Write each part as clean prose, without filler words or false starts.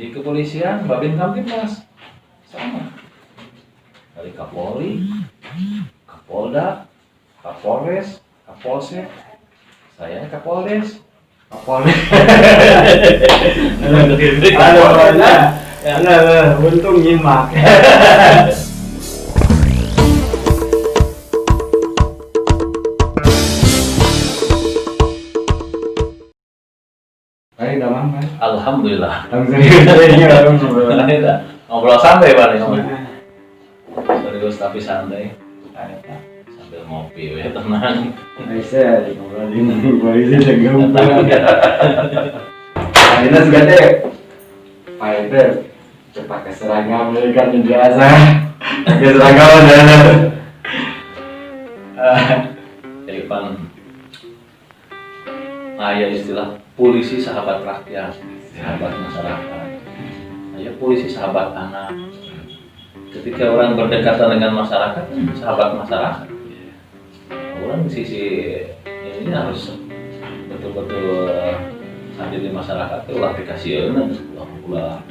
Di kepolisian, Babin Kamtibmas sama. Dari Kapolri, Kapolda, Kapolres, Kapolsek, saya Kapoldes. Kapolres. Aduh, untung nyimak. Baik, damang kan? Alhamdulillah. Alhamdulillah. Ngobrol santai Pak nih. Serius tapi santai. Sambil ngopi ya tenang. Bisa ngobrolin polisi dengan Karena juga deh, Pak itu cepat ke seragam kan biasa. Pakai seragam ada. Jadi Pan, ya istilah polisi sahabat rakyat, sahabat masyarakat. Ya polisi sahabat anak. Ketika orang berdekatan dengan masyarakat, sahabat masyarakat. Orang di sisi ini harus betul-betul hadir di masyarakat itu ulah dikasih ulah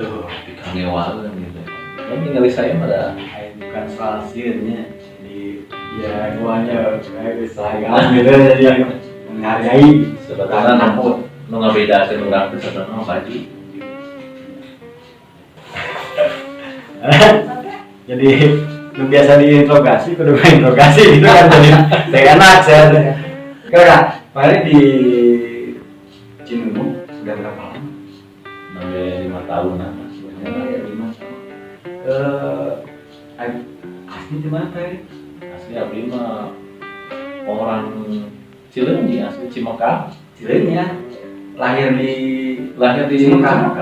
dikangewalan gitu. Dan tinggal saya pada Bukan soal sihirnya, di ya guanya kayak seragam gitu jadi menghargai. sebetulnya nu ngabedakeun urang teh saterna baju. Jadi lu biasa diinterogasi, kudu interogasi gitu kan jadi saya enak saya. Kira paling di Cinumu udah berapa lama? Sampai 5 tahun lah. Sebenarnya 5 tahun. Asli di mana Pak? Asli abdi mah orang Cileunyi, asli Cimekang. Cileunyi ya. Lahir di Cimekang.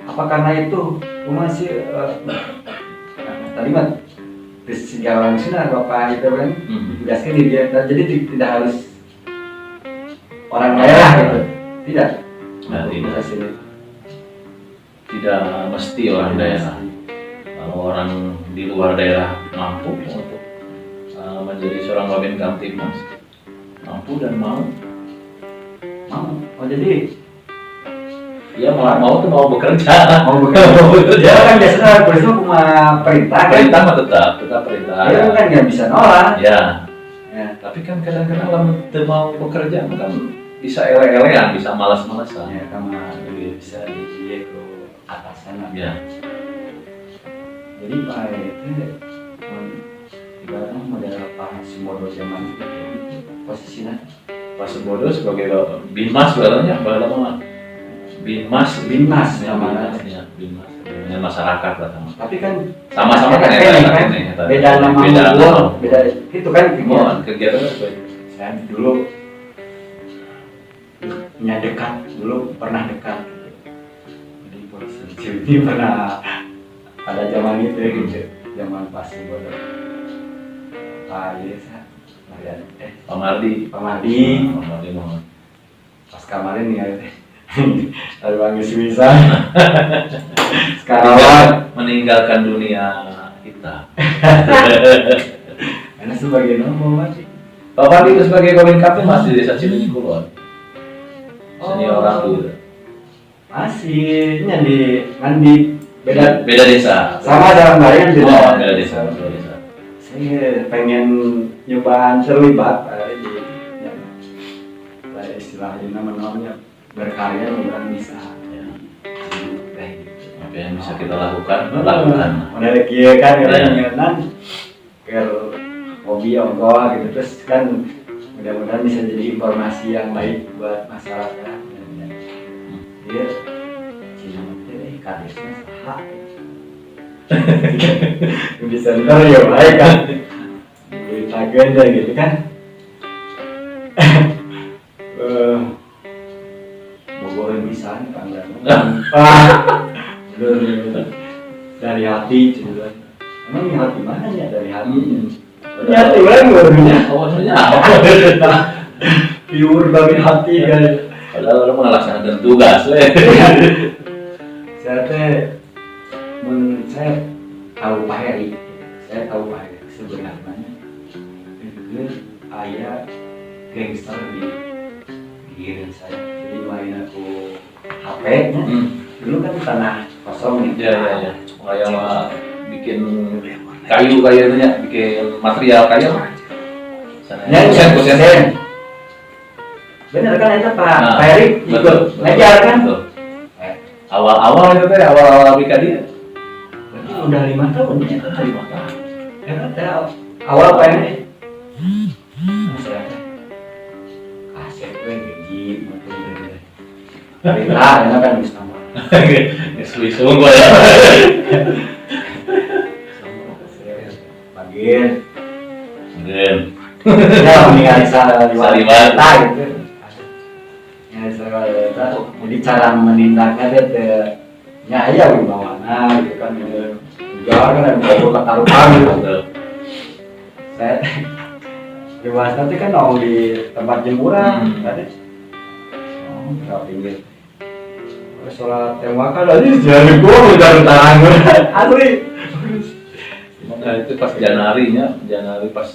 Apa karena itu masih tadi mah di segala macam bapak itu kan jelaskan dia jadi tidak harus orang daerah gitu, tidak. Nah, tidak mesti orang daerah. Kalau orang di luar daerah mampu untuk menjadi seorang Babin Kamtibmas, mampu dan mau. Oh jadi Ya mau tuh mau bekerja. mau bekerja kan biasanya polisi cuma perintah kan? Perintah mah tetap perintah. Ya kan nggak bisa nolak. Ya. Ya. Tapi kan kadang-kadang kalau mau bekerja kan bisa ele-elean, bisa malas-malasan. Ya kamu bisa di ke atasan lah. Ya. Jadi Pak itu ibaratnya model Pak Simodo zaman itu posisinya Pak Sebodo sebagai Binmas sebenarnya bahwa Binmas namanya. Ya, Binmas dengan masyarakat lah sama. Tapi kan Sama-sama kan ini kan beda nama beda itu kan kegiatan saya dulu punya dekat dulu pernah dekat jadi polisi ini pernah pada zaman itu gitu zaman pas bodoh Pak Mardi Muhammad. pas kemarin ya ada bang bisa sekarang meninggalkan dunia kita. karena sebagai nama masih Pak Mardi itu sebagai Babin Kamtibmas masih di desa Cileunyi Kulon. Senior orang tuh. Masih di beda desa. sama dalam bayangan Beda desa. Saya pengen nyoba terlibat di istilahnya namanya berkarya bukan bisa ya. Apa yang bisa kita lakukan. Udah kia kan nyenan hobi ongkol gitu terus kan mudah-mudahan bisa jadi informasi yang baik buat masyarakat. Dia Cina itu karisnya sah. Bisa ntar ya baik kan. Berita agenda gitu kan. Bogoran bisa nih kan dari hati cuman. Emang ini hati mana ya dari hati? Ini hati mana barunya? Maksudnya pure dari hati kan. Padahal orang melaksanakan tugas. Saya tahu Pak Heri. Saya tahu Pak Heri sebenarnya itu ayah gangster di diri saya. Jadi main aku HP dulu kan tanah kosong nih. Ya. Kayak bikin kayu kayaknya, bikin material kayu. Ya, kusen. Bener kan itu Pak Erik ikut ngajar kan? Betul. Awal-awal itu teh, awal-awal BK dia. Berarti udah 5 tahun ya? 5 tahun. Ya kan awal Pak Erik. Saya kaset gue gaji betul. Perintah ya kan bisa nama. Isu-isu gua ya. Bagian. Gen. Ya mendingan saliwata gitu. Ya saliwata. Jadi cara menindaknya dia ya wibawana gitu kan. Jangan kan ada ketaruhan gitu. Saya dewasa nanti kan nongol di tempat jemuran tadi. Oh, nggak pinggir. Sholat temakan aja jangan gua udah tangan asli. Nah itu pas Januari pas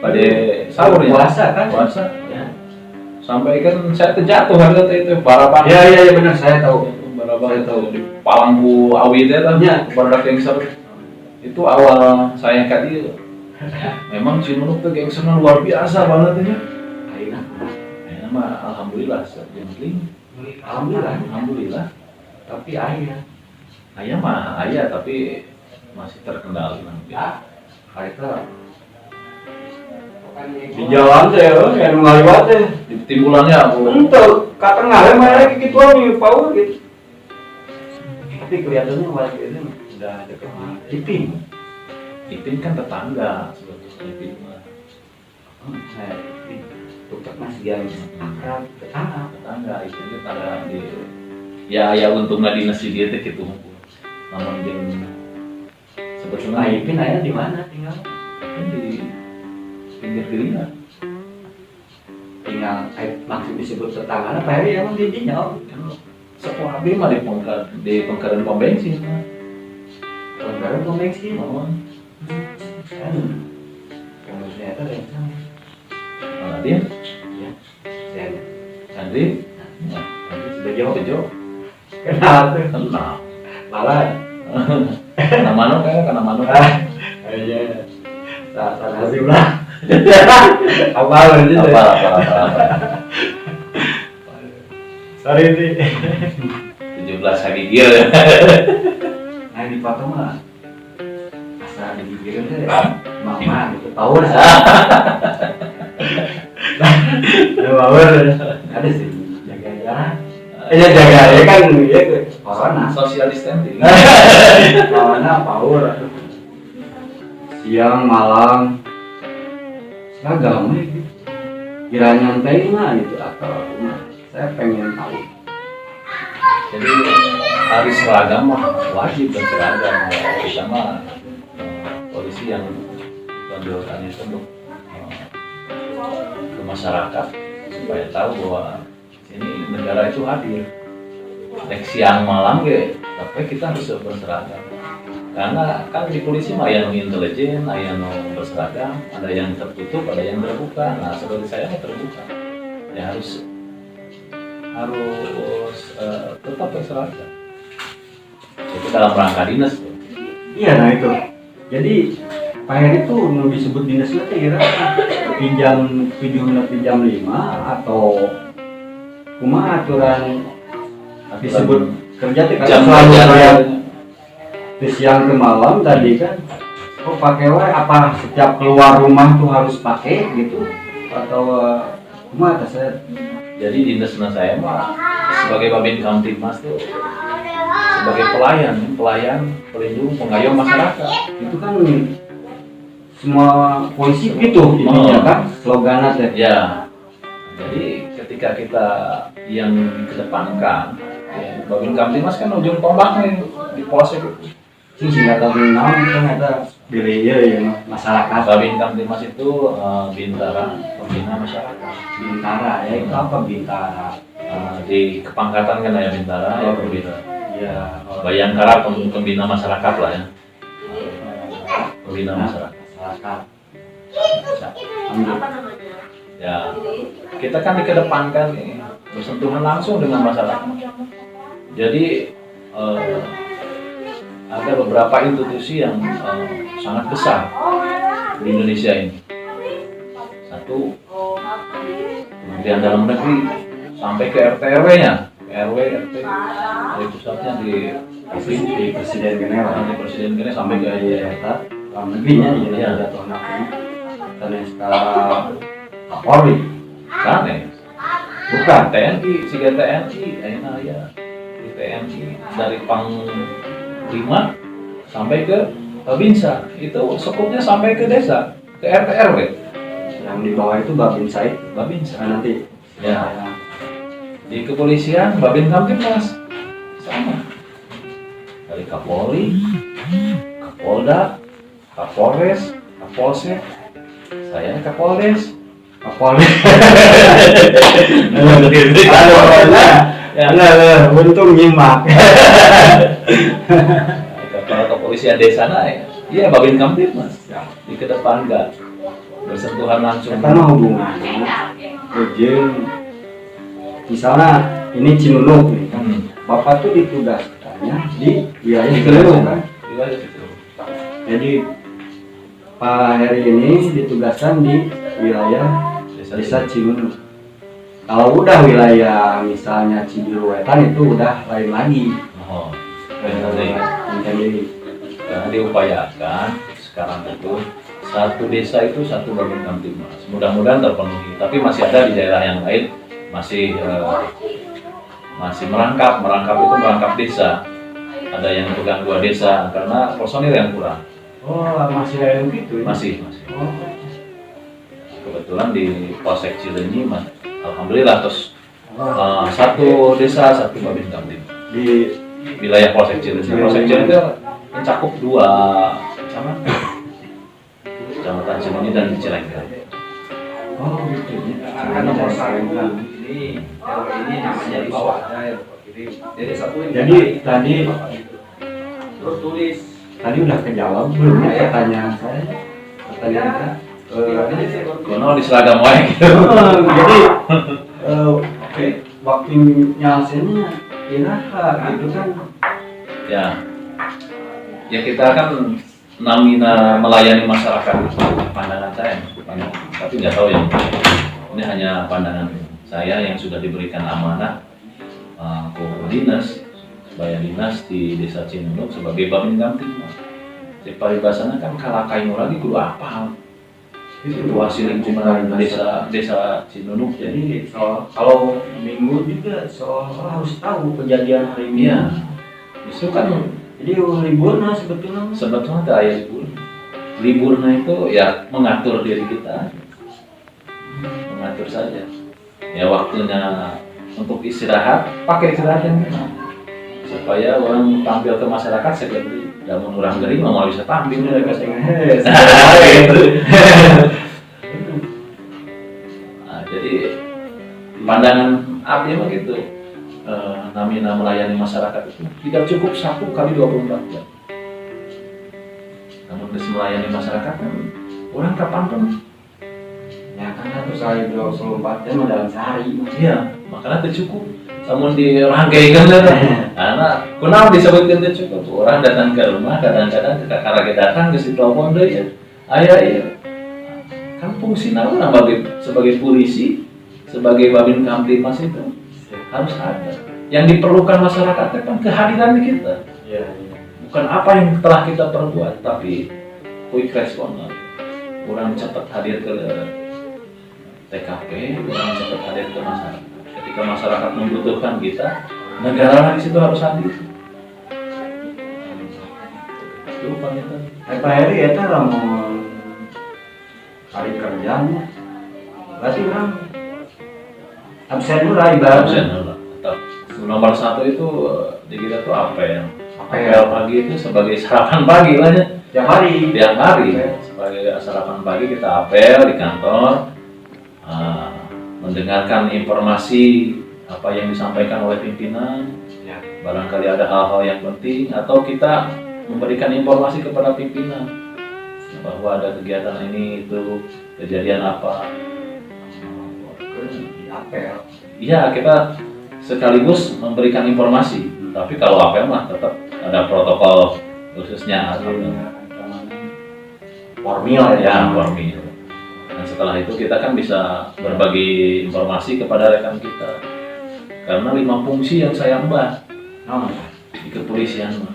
pada sahur ya. Puasa kan? Puasa. Ya. Sampai kan saya terjatuh harga itu balapan. Ya benar saya tahu. Balapan Saya itu tahu. di Palangku Awi itu kan. Ya. Badak gangster. Itu awal saya kali memang Cimanuk tuh gangsternya luar biasa banget ya. Akhirnya mah alhamdulillah sebenarnya. Alhamdulillah. Tapi ayah tapi masih terkendali nanti. Kaita di jalan teh yang ngaliwat teh Di timbulannya aku. untuk ke tengah mana gituan nih power gitu. Tapi kelihatannya malah itu udah deket Ipin. Ipin kan tetangga sebetulnya Ipin mah. Saya Tukak masih yang akrab Tetangga Ipin tetangga di ya untungnya dinasti dia teh gitu. Namun jeung sebetulnya Ipin ayah di mana tinggal? kan di pinggir Gelina. Tinggal maksud disebut tetangga apa ya emang di dinya Kan sekolah dia mah di pengkaran pom bensin. Pengkaran pom bensin. Oh. Kan kemudian itu yang Dia ya saya Andri sudah jauh. kenal Malah Namano karena Namano kayaknya tak lazim lah. Apa gitu. apa Sorry nih. 17 lagi gila. Nah di foto mah asal dipikirin deh mama gitu tahu lah. Ada sih jaga jarak. Jaga ya kan ya corona. Social distancing. Corona power. Siang malam seragam gitu. Kira nyantai mah gitu atau mah saya pengen tahu. Jadi hari seragam mah wajib berseragam. Kita mah polisi yang menjualkan itu untuk ke masyarakat supaya tahu bahwa ini negara itu hadir. Baik siang malam tapi kita harus berseragam. Karena kan di polisi mah yang intelijen, yang berseragam, ada yang tertutup, ada yang terbuka. Nah seperti saya mah terbuka. Ya harus tetap berseragam. Itu dalam rangka dinas tuh. Iya nah itu. Jadi Pak Heri itu mau disebut dinasnya kira pinjam 5 atau kumaha aturan disebut kerja teh kan selalu bayar di siang ke malam tadi kan. Oh pakai apa setiap keluar rumah tuh harus pakai gitu atau kumaha saya. Jadi dinas saya mah sebagai Babin Kamtibmas tuh sebagai pelayan, pelindung, pengayom masyarakat. Itu kan semua polisi gitu intinya kan slogannya teh. Ya. Jadi ketika kita yang dikedepankan, ya, Babin Kamtibmas kan ujung tombaknya di polsek itu. Sehingga tahu naon kan ada biaya ya masyarakat. Babin Kamtibmas itu Bintara, pembina masyarakat. Bintara ya itu apa Bintara? Di kepangkatan kan ya Bintara, ya pembina. Ya, Bayangkara pembina masyarakat lah ya. Pembina masyarakat. Ya, kita kan dikedepankan bersentuhan langsung dengan masyarakat. Jadi ada beberapa institusi yang sangat besar di Indonesia ini. Satu, Kementerian Dalam Negeri sampai ke RT RW-nya, RW RT dari pusatnya di presiden gini lah. nanti presiden gini sampai ke Dalam negerinya Iya. jatuh napi dan skala Kapolri kan ya. bukan TNI, siga TNI, enak ya. Di TNI dari Pang 5 sampai ke Babinsa, itu skupnya sampai ke desa, ke RT RW. yang di bawah itu Babinsa itu Babinsa. nanti Ya. Di kepolisian Babin Kamtibmas sama. Dari Kapolri, Kapolda, Kapolres, Kapolsek, saya Kapoldes. Kapolri Ya. untung nyimak Kepala kepolisian desa naik, iya Babin Kamtibmas. Di kedepan enggak bersentuhan langsung. kita mah hubungannya ujung misalnya ini Cinunuk nih kan bapak tuh ditugaskannya di wilayah Cinunuk kan Wilayah itu. jadi Pak Heri ini ditugaskan di wilayah desa Cinunuk. Kalau udah wilayah misalnya Cibiruetan itu udah lain lagi. Oh, benar. Jadi Karena diupayakan sekarang itu satu desa itu satu Babin Kamtibmas. Mudah-mudahan terpenuhi. Tapi masih ada di daerah yang lain masih merangkap itu merangkap desa. Ada yang pegang 2 desa karena personil yang kurang. oh masih ada yang gitu ya? Masih. Oh, Kebetulan di Polsek Cileunyi, alhamdulillah terus satu desa satu Babin Kamtibmas. di Wilayah Polsek Cileunyi. Polsek Cileunyi itu mencakup 2 kecamatan. Kecamatan Cileunyi dan Cilenggang. oh gitu ya. Ada nomor 1 ini RW ini namanya di bawah jadi satu ini Jadi tadi terus tulis udah kejawab belum ya pertanyaan saya? Pertanyaan saya. Kono di seragam wae gitu. Jadi waktu nyalasinnya iraha gitu kan. Ya. Ya kita kan namina melayani masyarakat, pandangan saya, tapi nggak tahu yang ini hanya pandangan saya yang sudah diberikan amanah ke dinas, supaya dinas di desa Cinunuk sebagai Babin Kamtibmas. Di paribasana kan kalakainu lagi kudu apa? Situasi lingkungan desa Cinunuk jadi Jadi kalau minggu juga seolah harus tahu kejadian hari ini. ya justru kan Jadi liburnya sebetulnya. sebetulnya ke ayah liburnya itu ya mengatur diri kita, mengatur saja ya waktunya untuk istirahat, pakai istirahat yang benar supaya orang tampil ke masyarakat segera dan orang gering mau bisa tampil mereka nah, jadi pandangan abdi mah gitu. Namina melayani masyarakat itu tidak cukup 1 kali 24 jam. Namun melayani masyarakat kan orang kapan pun. Ya kan harus kali 24 jam dalam sehari. Iya, makanya itu cukup. Namun dirangkaikan kan. Karena kenapa disebutkan itu cukup? Orang datang ke rumah kadang-kadang karena kita datang ke situ telepon deh ya. Ayah. Kan fungsi orang sebagai polisi, sebagai Babin Kamtibmas itu harus ada. Yang diperlukan masyarakat itu kan kehadiran kita. Iya. Bukan apa yang telah kita perbuat, tapi quick response. Orang cepat hadir ke TKP, orang cepat hadir ke masyarakat. Ketika masyarakat membutuhkan kita, negara di situ harus hadir. Itu Pak Neta. Pak Heri itu lamun hari kerjanya. Berarti orang absen dulu lah ibaratnya. Absen dulu. Tetap. Nomor 1 itu di kita tuh apel. Apel. Apel pagi itu sebagai sarapan pagi lah ya. Tiap hari. Tiap hari sebagai sarapan pagi kita apel di kantor, mendengarkan informasi apa yang disampaikan oleh pimpinan. Ya. Barangkali ada hal-hal yang penting atau kita memberikan informasi kepada pimpinan bahwa ada kegiatan ini itu kejadian apa. Apel. Iya, kita sekaligus memberikan informasi Tapi kalau apel mah tetap ada protokol khususnya atau formil ya formil. Dan setelah itu kita kan bisa berbagi informasi kepada rekan kita. Karena 5 fungsi yang saya emban di kepolisian mah.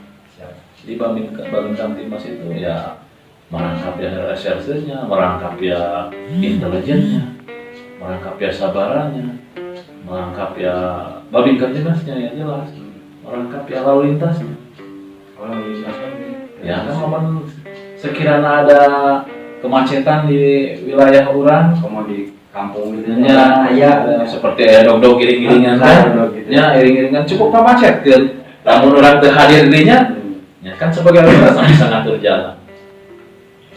Di Babin Kamtimas itu ya merangkap ya resersenya, merangkap ya intelijennya, merangkap ya sabarannya, merangkap ya Babin Kamtimasnya ya jelas, merangkap ya lalu lintasnya. Kalau dijelaskan Ya kan momen sekiranya ada kemacetan di wilayah orang, kamu di kampung gitu ya, seperti ya dog-dog giring-giringan kan, gitu. ya iring-iringan cukup macet kan, namun orang terhadir dirinya, ya kan sebagai lintas bisa ngatur jalan.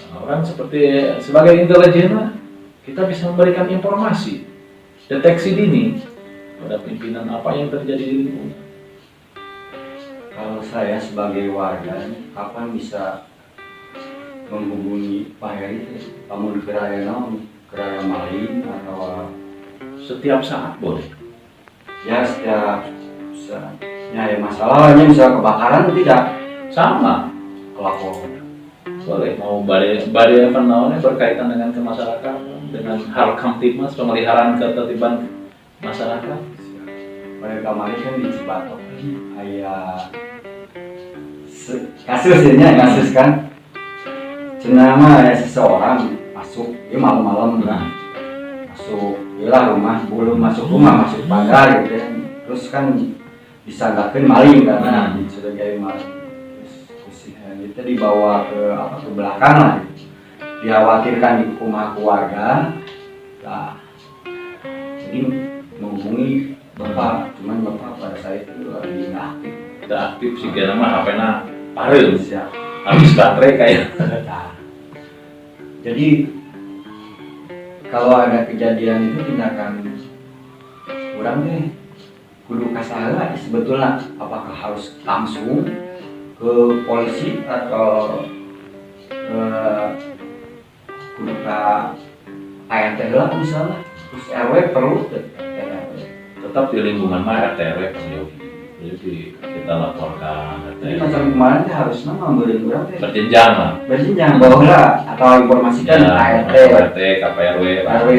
Nah, orang seperti sebagai intelijen kita bisa memberikan informasi, deteksi dini pada pimpinan apa yang terjadi di lingkungan. Kalau saya sebagai warga, kapan bisa menghubungi Pak Heri? Kamu di keraya maling atau Setiap saat boleh. ya setiap ya masalahnya bisa kebakaran tidak Sama. pelapor. Boleh mau badai apa namanya berkaitan dengan kemasyarakatan, dengan hal Kamtibmas, pemeliharaan ketertiban masyarakat. Pada kemarin kan di Cibatok ayah kasus kan cenama ada seseorang masuk malam-malam kan masuk ilah rumah belum masuk rumah masuk pagar gitu ya. Terus kan disangkakan maling karena dicurigai maling. Terus kita dibawa ke belakang lah gitu. Dikhawatirkan di rumah keluarga. Nah, jadi menghubungi bapak, cuman bapak pada saat itu lagi nggak aktif. Tidak aktif sih karena mah HP-nya parel, Siap. habis baterai kayak. Nah, jadi kalau ada kejadian itu tindakan kurang deh kudu kasaha sebetulnya apakah harus langsung ke polisi atau kudu ke ART lah misalnya terus RW perlu Tetap di lingkungan mah RT RW perlu. Jadi kita laporkan jadi RT macam kemarin teh harusnya memberi kurang deh berjenjang lah. berjenjang bahwa atau informasikan ART RT, KPRW, RW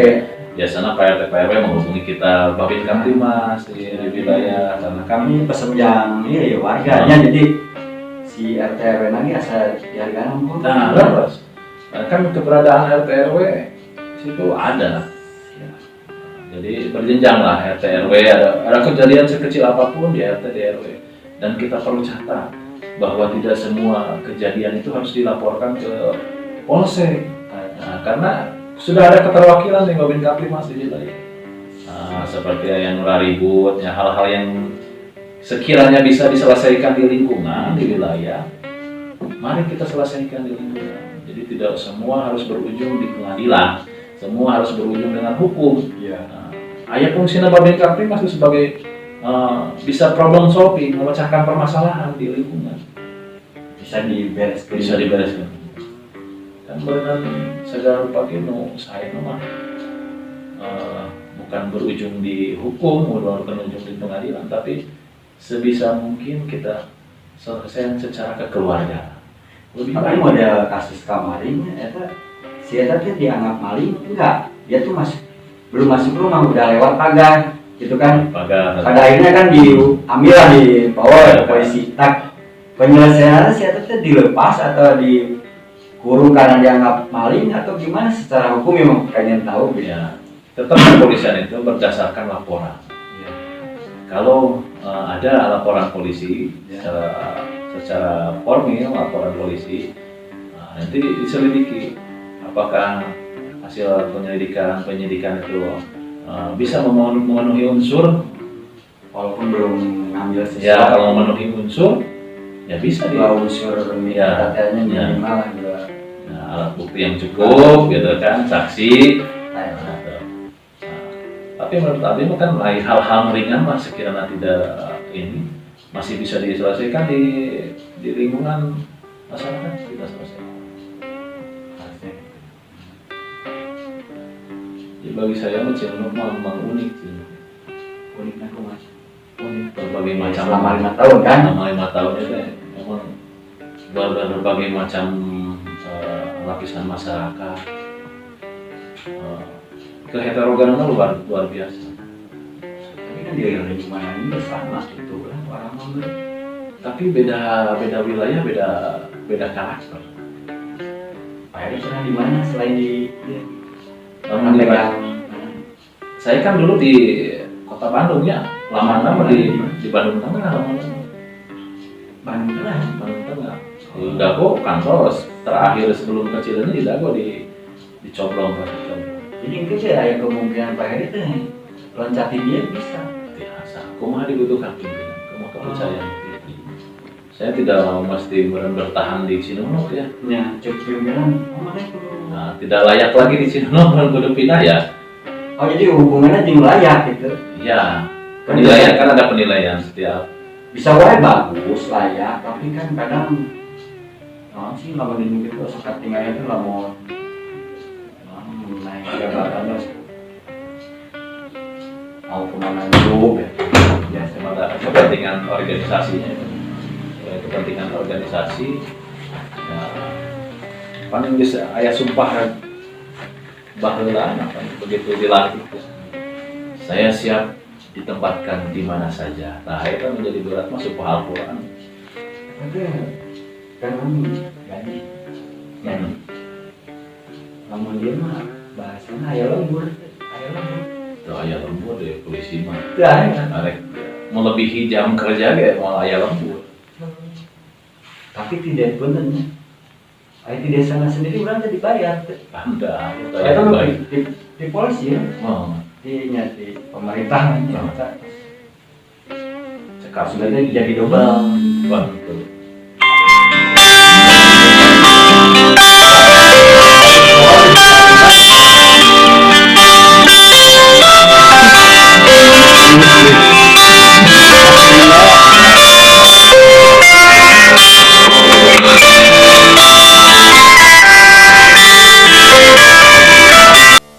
biasanya PRT PRW menghubungi kita Babin Kamtimas di wilayah karena kami pesenjang ya warganya jadi si RT RW lagi asal dihargakan pun nah terus kan keberadaan RT RW situ ada. Jadi berjenjang lah RT RW ada kejadian sekecil apapun di RT di RW dan kita perlu catat bahwa tidak semua kejadian itu harus dilaporkan ke polsek. Nah, karena sudah ada keterwakilan di Babin Kamtimas di wilayah. Nah, seperti yang ribut, ya, hal-hal yang sekiranya bisa diselesaikan di lingkungan di wilayah, mari kita selesaikan di lingkungan. Jadi tidak semua harus berujung di pengadilan, semua harus berujung dengan hukum. iya Ayah fungsinya Babin Kamtimas itu sebagai bisa problem solving, memecahkan permasalahan di lingkungan. bisa dibereskan Bisa dibereskan. Kan berenang segala rupa kino saya mah bukan berujung di hukum, bukan berujung di pengadilan, tapi sebisa mungkin kita selesaikan secara kekeluargaan. Lebih tapi baik. model kasus kemarin si Eta tuh dianggap maling enggak dia tuh belum masuk rumah udah lewat pagar gitu kan Pagar. pada akhirnya kan diambil lah dibawa ke polisi. Nah penyelesaiannya si Eta tuh dilepas atau dikurung karena dianggap maling atau gimana secara hukum memang kalian tahu gitu Ya, tetap kepolisian itu berdasarkan laporan. ya. Kalau ada laporan polisi Ya. secara formil laporan polisi, nanti diselidiki apakah hasil penyidikan itu bisa memenuhi unsur. Walaupun belum ngambil sesuatu Ya kalau memenuhi unsur ya bisa dua unsur Ya. katanya Ya. minimal lah dua alat bukti yang cukup gitu kan, saksi. kayak Tapi menurut Abi kan lain hal-hal ringan mah sekiranya tidak ini masih bisa diselesaikan di lingkungan masyarakat kita selesaikan. harusnya Jadi bagi saya Cilunuk memang unik sih. uniknya kok mas berbagai macam selama 5 tahun kan. selama 5 tahun itu memang berbagai macam lapisan masyarakat, keheterogenan luar biasa. Tapi kan di lingkungan ini sama itu lah orang ngomong. Tapi beda wilayah, beda karakter. Pak Heri pernah di mana selain di Pernah di saya kan dulu di kota Bandung ya, lama-lama di Bandung Tengah, lama-lama. Bandung Tengah. Bandung Tengah. Di Dago kantor terakhir sebelum kecil ini di Dago di Coblong Pak. Jadi itu sih ada kemungkinan Pak Heri tuh loncatin dia bisa. Biasa. Kumaha dibutuhkan pimpinan, kumaha kepercayaan tinggi. Saya tidak mesti bertahan di Cinono ya. Ya, cukup pimpinan. Oh, makanya perlu. Nah, tidak layak lagi di Cinono dan kudu pindah ya. Oh, jadi hubungannya jeung layak gitu. Ya, penilaian kan ada penilaian setiap. Bisa wae bagus layak, tapi kan kadang sih lamun di itu sakat tinggalnya itu lamun naik jabatan terus mau kemana dulu Ya, ada kepentingan organisasinya itu. Kepentingan organisasi ya, paling bisa ayah sumpah baheula kan begitu dilantik ya. Saya siap ditempatkan di mana saja. Nah, itu menjadi berat masuk Al-Qur'an. tapi kan gaji lamun dia mah bahasanya aya lembur Itu ayah lembur deh polisi mah. itu aya. Arek melebihi jam kerja ge mau ayah lembur. Tapi tidak bener di desa sendiri orang tadi bayar. Anda, Saya kan di polisi ya, Oh, di pemerintahan. Cekar Sebenarnya jadi double. Wah,